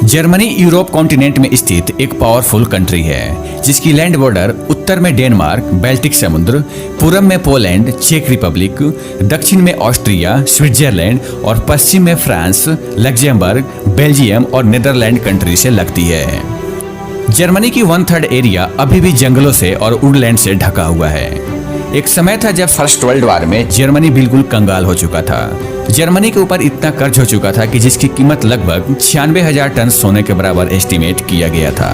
Germany Europe continent में स्थित एक पावरफुल कंट्री है जिसकी लैंड बॉर्डर उत्तर में डेनमार्क, बाल्टिक समुद्र, पूरब में पोलैंड, चेक रिपब्लिक, दक्षिण में ऑस्ट्रिया, स्विट्जरलैंड और पश्चिम में फ्रांस, लग्जमबर्ग, बेल्जियम और नीदरलैंड कंट्री से लगती है। जर्मनी की 1/3 एरिया अभी भी जंगलों से और वुडलैंड से ढका हुआ है। एक समय था जब फर्स्ट वर्ल्ड वॉर में जर्मनी बिल्कुल कंगाल हो चुका था। जर्मनी के ऊपर इतना कर्ज हो चुका था कि जिसकी कीमत लगभग 96,000 टन सोने के बराबर एस्टिमेट किया गया था।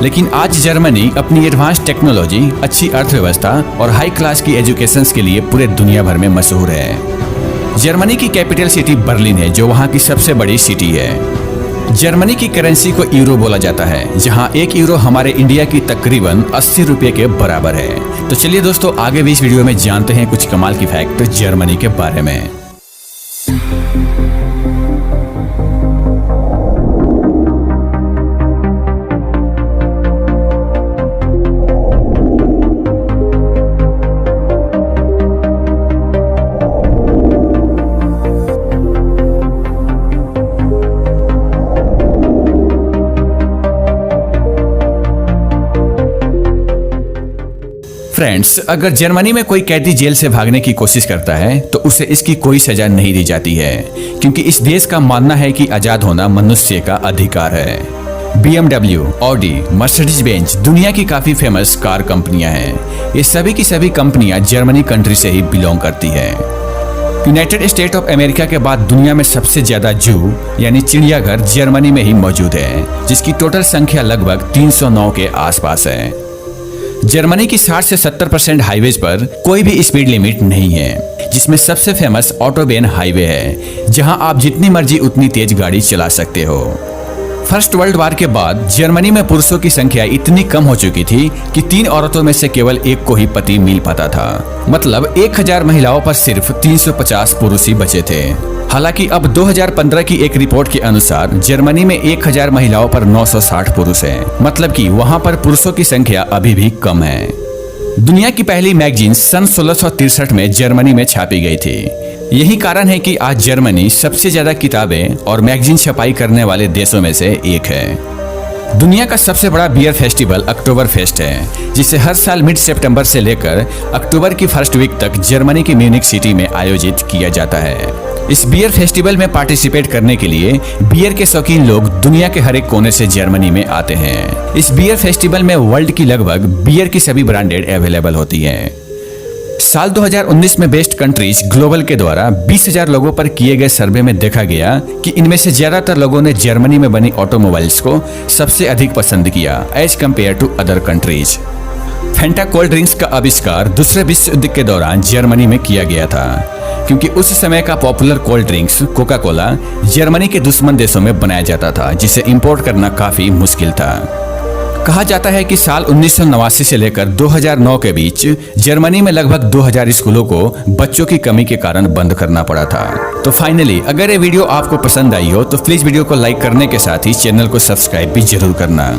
लेकिन आज जर्मनी अपनी एडवांस टेक्नोलॉजी, अच्छी अर्थव्यवस्था और हाई क्लास की एजुकेशन के लिए पूरे दुनिया भर में मशहूर है। जर्मनी की कैपिटल सिटी बर्लिन है जो वहाँ की सबसे बड़ी सिटी है। जर्मनी की करेंसी को यूरो बोला जाता है, जहां 1 यूरो हमारे इंडिया की तकरीबन 80 रुपये के बराबर है। तो चलिए दोस्तों, आगे भी इस वीडियो में जानते हैं कुछ कमाल की फैक्ट जर्मनी के बारे में। फ्रेंड्स, अगर जर्मनी में कोई कैदी जेल से भागने की कोशिश करता है तो उसे इसकी कोई सजा नहीं दी जाती है, क्योंकि इस देश का मानना है कि आजाद होना मनुष्य का अधिकार है। BMW, ऑडी, मर्सिडीज बेंज दुनिया की काफी फेमस कार कंपनियां हैं। ये सभी की सभी कंपनियां जर्मनी कंट्री से ही बिलोंग करती है। यूनाइटेड स्टेट ऑफ अमेरिका के बाद दुनिया में सबसे ज्यादा जू यानी चिड़ियाघर जर्मनी में ही मौजूद है, जिसकी टोटल संख्या लगभग 309 के आसपास है। जर्मनी की 60 से 70% हाईवेज पर कोई भी स्पीड लिमिट नहीं है, जिसमें सबसे फेमस ऑटोबेन हाईवे है, जहां आप जितनी मर्जी उतनी तेज गाड़ी चला सकते हो। फर्स्ट वर्ल्ड वॉर के बाद जर्मनी में पुरुषों की संख्या इतनी कम हो चुकी थी कि 3 औरतों में से केवल एक को ही पति मिल पाता था। मतलब 1000 महिलाओं पर सिर्फ 350 पुरुष ही बचे थे। हालांकि अब 2015 की एक रिपोर्ट के अनुसार जर्मनी में 1000 महिलाओं पर 960 पुरुष हैं। मतलब कि वहां पर पुरुषों की संख्या अभी भी कम है। दुनिया की पहली मैगजीन सन 1663 में जर्मनी में छापी गई थी। यही कारण है कि आज जर्मनी सबसे ज्यादा किताबें और मैगजीन छपाई करने वाले देशों में से एक है। दुनिया का सबसे बड़ा बियर फेस्टिवल अक्टूबर फेस्ट है, जिसे हर साल मिड सितंबर से लेकर अक्टूबर की फर्स्ट वीक तक जर्मनी की म्यूनिख सिटी में आयोजित किया जाता है। इस बियर फेस्टिवल में पार्टिसिपेट करने के लिए बियर के शौकीन लोग दुनिया के हर एक कोने से जर्मनी में आते हैं। इस बियर फेस्टिवल में वर्ल्ड की लगभग बियर की सभी ब्रांडेड अवेलेबल होती हैं। साल 2019 में बेस्ट कंट्रीज ग्लोबल के द्वारा 20,000 लोगों पर किए गए सर्वे में देखा गया कि इनमें से ज्यादातर लोगों ने जर्मनी में बनी ऑटोमोबाइल्स को सबसे अधिक पसंद किया as compare to other countries. Fanta cold drinks का आविष्कार दूसरे विश्व युद्ध के दौरान जर्मनी में किया गया था, क्योंकि उस समय का popular cold drinks Coca Cola Germany के दुश्मन देशों में बनाया जाता था, जिसे इंपोर्ट करना काफी मुश्किल था। कहा जाता है कि साल 1989 से लेकर 2009 के बीच जर्मनी में लगभग 2000 स्कूलों को बच्चों की कमी के कारण बंद करना पड़ा था। तो फाइनली, अगर ये वीडियो आपको पसंद आई हो तो प्लीज वीडियो को लाइक करने के साथ ही चैनल को सब्सक्राइब भी जरूर करना।